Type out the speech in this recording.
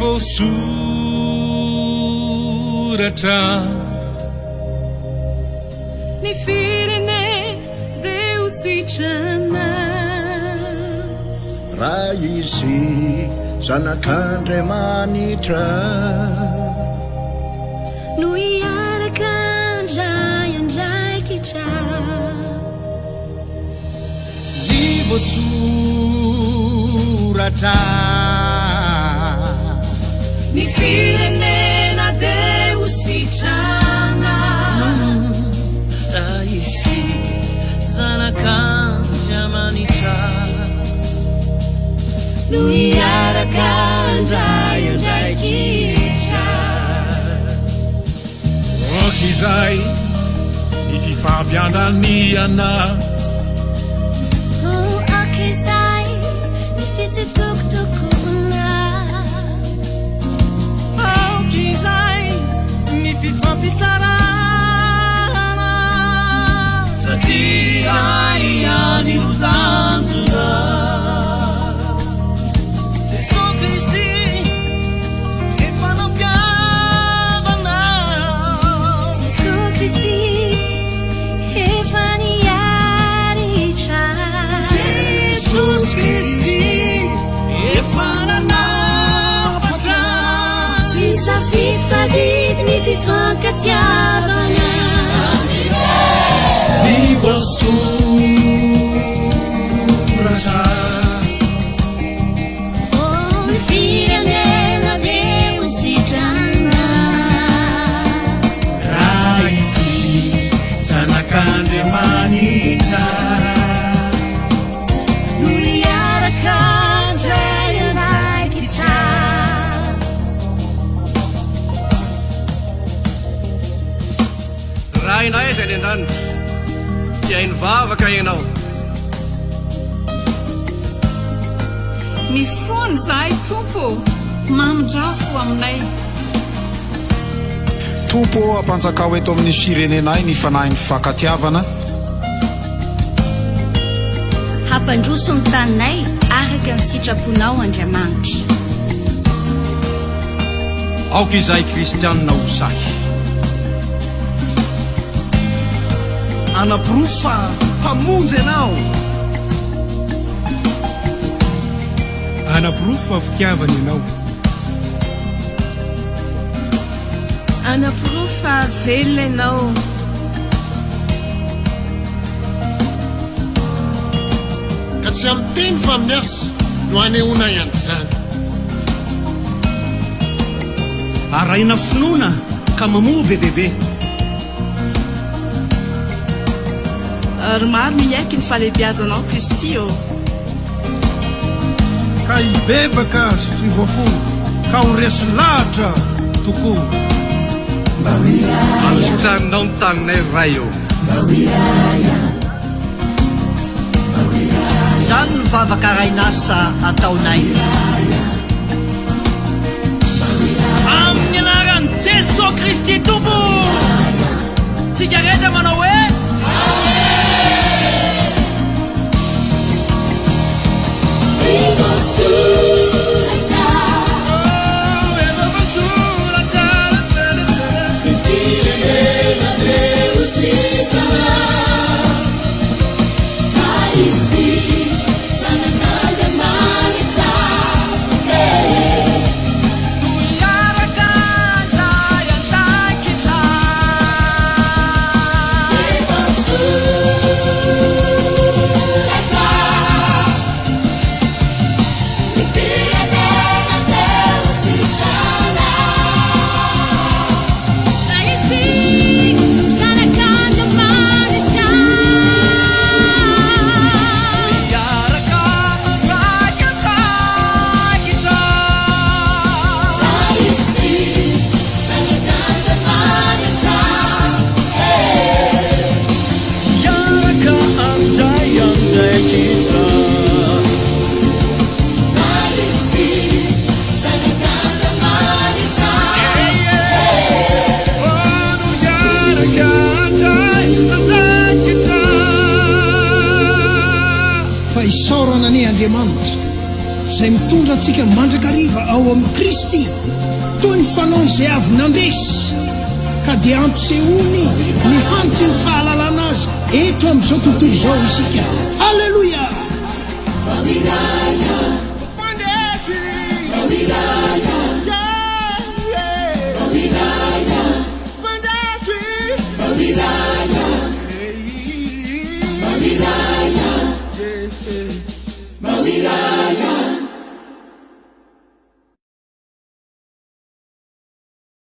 voasoratra ny firene deo sitrana raha izy zanak'Andriamanitra no iaraka andray andraikitra ny voasoratra ny firenena deo sitrana raha izy zanak'Andriamanitra no iaraka andray andraikitra okizay ny fifampiandaniana akizay ny fitsitokotokona okizay ny fifampitsarana satria ihany no tanjona Jesosy Kristy efa nampiavana Jesosy Kristy efa niaritra Jesosy Kristy efa nanafatra tsy safidy sadidy ny fifankatiavana ny voasoratra ny firenena deo sitrana raha izy zanak'Andriamanitra no iaraka andray andraikitra raha inay zay ny andranitra dia inovavaka ianao mifony zahay tompo mamindrafo aminay tompo ampanjaka ho eto amin'ny firenenay ny fanahin'ny fifankatiavana hampandroso ny taninay araka ny sitraponao Andriamanitra aoka izay kristianina ho sahy anapirofo fa mpamonjy ianao anapirofo fa fitiavana ianao anapirofo fa velona ianao ka tsy amin'ny teny fa miasa no anehoana ihany izany araina finoana ka mamoa be dehibe ary maro miaiky ny falehibiazanao Kristy o ka hibebaka sy voafolo ka ho resy lahatra tokoa anositraninao ny taninay ray eo zany ny vavakarainasa ataonay amin'ny anaran'i Jesosy Kristy tompo tsika rehetra manao hoe isaorana ny Andriamanitra izay mitondra antsika mandrakariva ao amin'ny Kristy toy ny fanaony izay avy nandresy ka dia ampisehoany ny hanitry ny fahalalana azy eto amin'izao tontolo izao isika. Halleluia. Mawizaja